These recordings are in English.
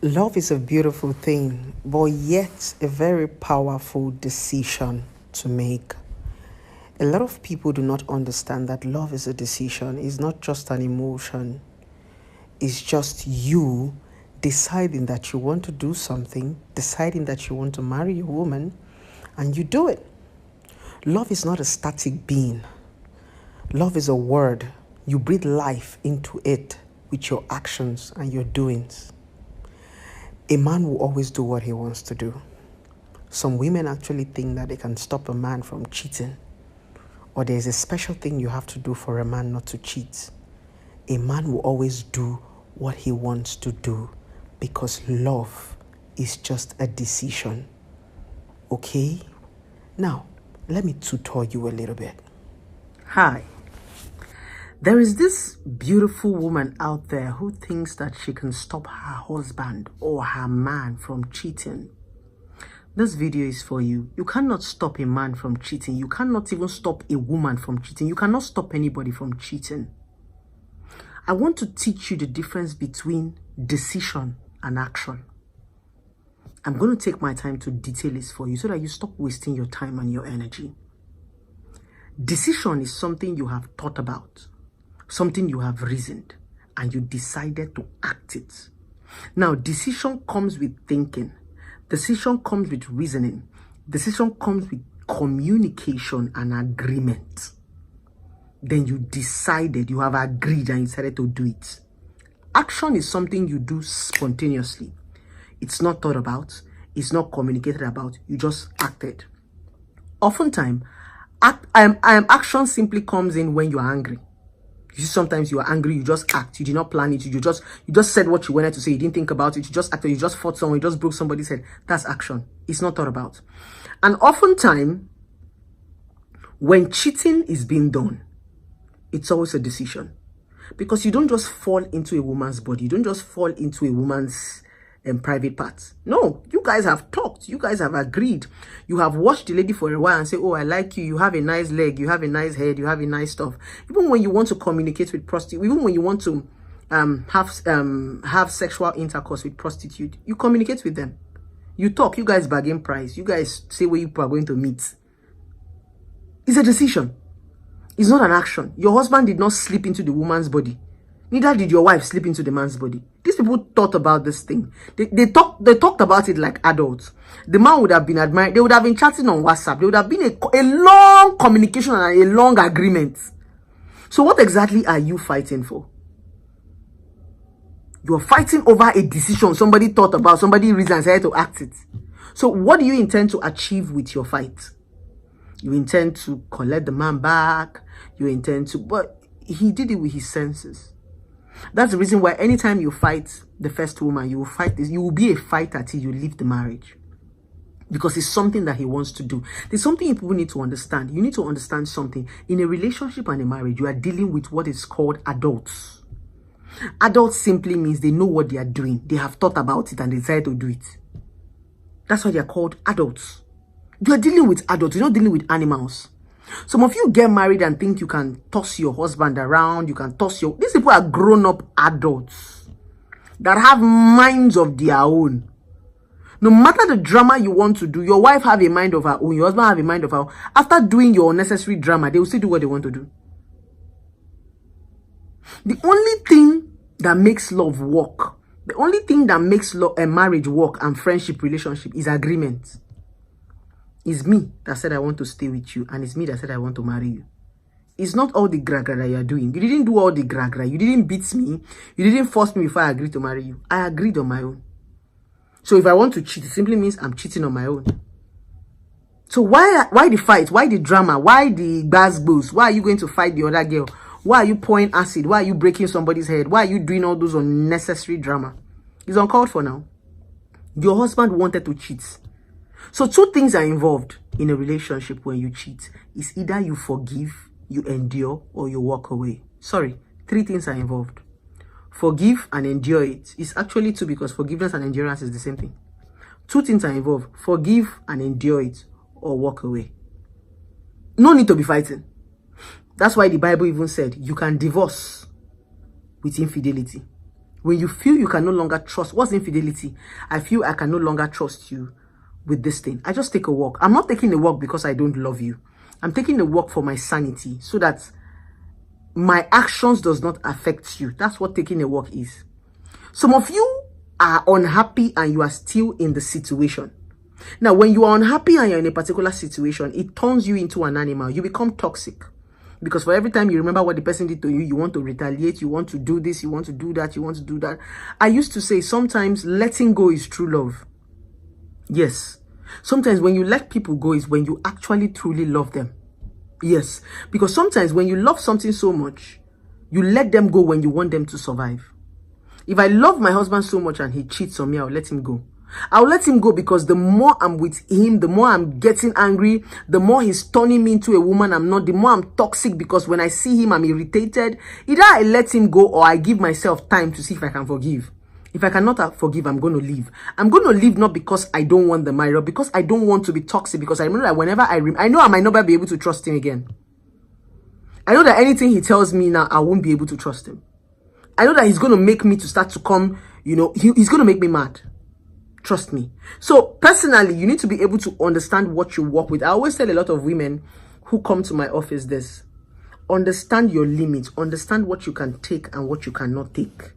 Love is a beautiful thing, but yet a very powerful decision to make. A lot of people do not understand that love is a decision. It's not just an emotion. It's just you deciding that you want to do something, deciding that you want to marry a woman, and you do it. Love is not a static being. Love is a word. You breathe life into it with your actions and your doings. A man will always do what he wants to do. Some women actually think that they can stop a man from cheating, or there's a special thing you have to do for a man not to cheat. A man will always do what he wants to do because love is just a decision. Okay? Now, let me tutor you a little bit. Hi. There is this beautiful woman out there who thinks that she can stop her husband or her man from cheating. This video is for you. You cannot stop a man from cheating. You cannot even stop a woman from cheating. You cannot stop anybody from cheating. I want to teach you the difference between decision and action. I'm going to take my time to detail this for you so that you stop wasting your time and your energy. Decision is something you have thought about, something you have reasoned, and you decided to act it. Now, decision comes with thinking. Decision comes with reasoning. Decision comes with communication and agreement. Then you decided, you have agreed and you decided to do it. Action is something you do spontaneously. It's not thought about. It's not communicated about. You just acted. Oftentimes, action simply comes in when you are angry. You see, sometimes you are angry, you just act. You did not plan it. You just said what you wanted to say. You didn't think about it. You just acted. You just fought someone. You just broke somebody's head. That's action. It's not thought about. And oftentimes, when cheating is being done, it's always a decision. Because you don't just fall into a woman's body. You don't just fall into a woman's private parts. No, you guys have talked. You guys have agreed. You have watched the lady for a while and say, oh, I like you. You have a nice leg. You have a nice head. You have a nice stuff. Even when you want to communicate with prostitute, even when you want to have sexual intercourse with prostitute, you communicate with them. You talk. You guys bargain price. You guys say where you are going to meet. It's a decision. It's not an action. Your husband did not slip into the woman's body. Neither did your wife slip into the man's body. These people thought about this thing. They talked about it like adults. The man would have been admired. They would have been chatting on WhatsApp. There would have been a long communication and a long agreement. So what exactly are you fighting for? You're fighting over a decision somebody thought about, somebody reasoned and decided to act it. So what do you intend to achieve with your fight? You intend to collect the man back. You intend to, but he did it with his senses. That's the reason why anytime you fight the first woman, you will fight this. You will be a fighter till you leave the marriage. Because it's something that he wants to do. There's something people need to understand. You need to understand something. In a relationship and a marriage, you are dealing with what is called adults. Adults simply means they know what they are doing. They have thought about it and they decide to do it. That's why they are called adults. You are dealing with adults. You're not dealing with animals. Some of you get married and think you can toss your husband around. You can toss your... These people are grown-up adults that have minds of their own. No matter the drama you want to do, your wife have a mind of her own. Your husband have a mind of her own. After doing your unnecessary drama, they will still do what they want to do. The only thing that makes love work, the only thing that makes a marriage work and friendship relationship is agreement. It's me that said I want to stay with you, and it's me that said I want to marry you. It's not all the gra-gra that you are doing. You didn't do all the gra-gra. You didn't beat me. You didn't force me before I agreed to marry you. I agreed on my own. So if I want to cheat, it simply means I'm cheating on my own. So why the fight? Why the drama? Why the gbas-gbos? Why are you going to fight the other girl? Why are you pouring acid? Why are you breaking somebody's head? Why are you doing all those unnecessary drama? It's uncalled for now. Your husband wanted to cheat. So two things are involved in a relationship when you cheat. It's either you forgive, you endure, or you walk away. Sorry, three things are involved. Forgive and endure it. It's actually two, because forgiveness and endurance is the same thing. Two things are involved. Forgive and endure it, or walk away. No need to be fighting. That's why the Bible even said you can divorce with infidelity. When you feel you can no longer trust, what's infidelity? I feel I can no longer trust you with this thing. I just take a walk. I'm not taking a walk because I don't love you. I'm taking a walk for my sanity so that my actions does not affect you. That's what taking a walk is. Some of you are unhappy and you are still in the situation. Now, when you are unhappy and you're in a particular situation, it turns you into an animal. You become toxic. Because for every time you remember what the person did to you, you want to retaliate, you want to do this, you want to do that, you want to do that. I used to say sometimes letting go is true love. Yes. Sometimes when you let people go is when you actually truly love them. Yes. Because sometimes when you love something so much, you let them go when you want them to survive. If I love my husband so much and he cheats on me, I'll let him go. I'll let him go because the more I'm with him, the more I'm getting angry, the more he's turning me into a woman I'm not, the more I'm toxic because when I see him, I'm irritated. Either I let him go or I give myself time to see if I can forgive. If I cannot forgive, I'm going to leave. I'm going to leave not because I don't want the marriage, but because I don't want to be toxic, because I remember that whenever I know I might never be able to trust him again. I know that anything he tells me now, I won't be able to trust him. I know that he's going to make me to start to come, he's going to make me mad. Trust me. So personally, you need to be able to understand what you work with. I always tell a lot of women who come to my office this. Understand your limits. Understand what you can take and what you cannot take.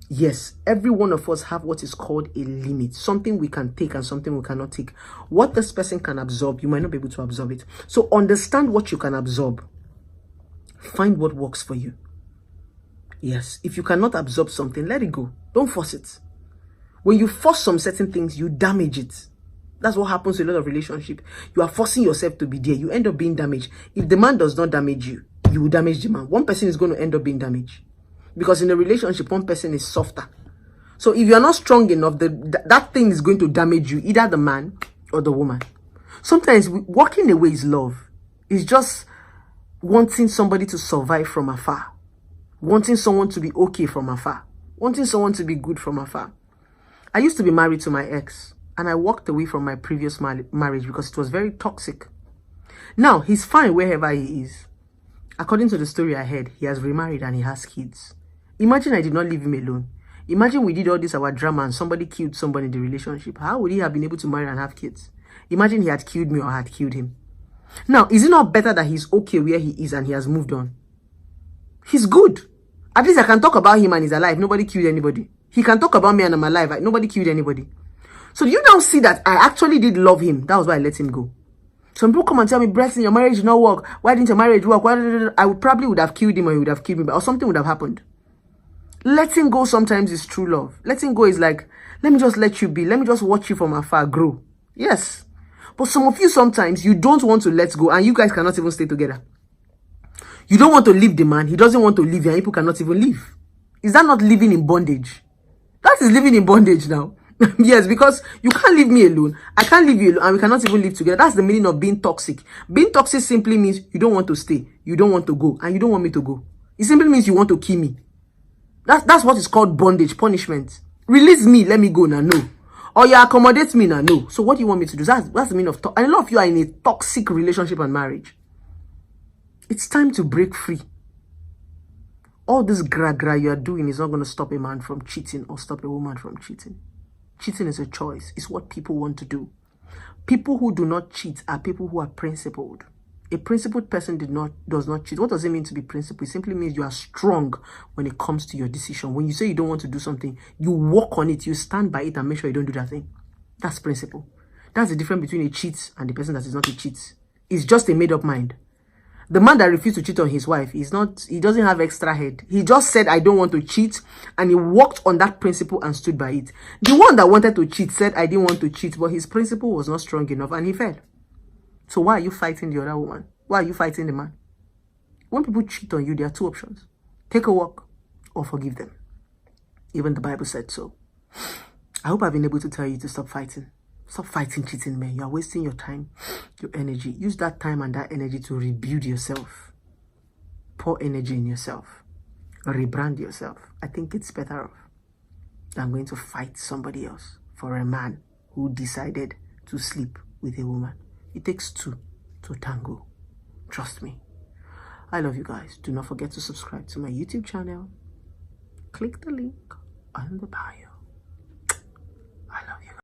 Yes, every one of us have what is called a limit. Something we can take and something we cannot take. What this person can absorb, you might not be able to absorb it. So understand what you can absorb. Find what works for you. Yes, if you cannot absorb something, let it go. Don't force it. When you force some certain things, you damage it. That's what happens to a lot of relationships. You are forcing yourself to be there. You end up being damaged. If the man does not damage you, you will damage the man. One person is going to end up being damaged. Because in a relationship, one person is softer. So if you are not strong enough, that thing is going to damage you, either the man or the woman. Sometimes walking away is love. It's just wanting somebody to survive from afar. Wanting someone to be okay from afar. Wanting someone to be good from afar. I used to be married to my ex, and I walked away from my previous marriage because it was very toxic. Now, he's fine wherever he is. According to the story I heard, he has remarried and he has kids. Imagine I did not leave him alone. Imagine we did all this, our drama, and somebody killed somebody in the relationship. How would he have been able to marry and have kids? Imagine he had killed me or had killed him. Now, is it not better that he's okay where he is and he has moved on? He's good. At least I can talk about him and he's alive. Nobody killed anybody. He can talk about me and I'm alive. Nobody killed anybody. So do you now see that I actually did love him? That was why I let him go. Some people come and tell me, Brethren, your marriage did not work. Why didn't your marriage work? I probably would have killed him or he would have killed me. Or something would have happened. Letting go sometimes is true love. Letting go is like, let me just let you be. Let me just watch you from afar grow. Yes. But some of you sometimes, you don't want to let go and you guys cannot even stay together. You don't want to leave the man. He doesn't want to leave you and people cannot even leave. Is that not living in bondage? That is living in bondage now. Yes, because you can't leave me alone. I can't leave you alone and we cannot even live together. That's the meaning of being toxic. Being toxic simply means you don't want to stay. You don't want to go and you don't want me to go. It simply means you want to kill me. That's what is called bondage, punishment. Release me, let me go now, no. Or you accommodate me now, no. So what do you want me to do? That's the meaning of and a lot of you are in a toxic relationship and marriage. It's time to break free. All this gra you are doing is not going to stop a man from cheating or stop a woman from cheating. Cheating is a choice. It's what people want to do. People who do not cheat are people who are principled. A principled person does not cheat. What does it mean to be principled? It simply means you are strong when it comes to your decision. When you say you don't want to do something, you work on it, you stand by it and make sure you don't do that thing. That's principle. That's the difference between a cheat and the person that is not a cheat. It's just a made-up mind. The man that refused to cheat on his wife, he doesn't have extra head. He just said, I don't want to cheat. And he worked on that principle and stood by it. The one that wanted to cheat said, I didn't want to cheat, but his principle was not strong enough and he fell. So why are you fighting the other woman? Why are you fighting the man? When people cheat on you, there are two options. Take a walk or forgive them. Even the Bible said so. I hope I've been able to tell you to stop fighting. Stop fighting cheating men. You are wasting your time, your energy. Use that time and that energy to rebuild yourself. Pour energy in yourself. Rebrand yourself. I think it's better off than going to fight somebody else for a man who decided to sleep with a woman. It takes two to tango. Trust me. I love you guys. Do not forget to subscribe to my YouTube channel. click the link on the bio.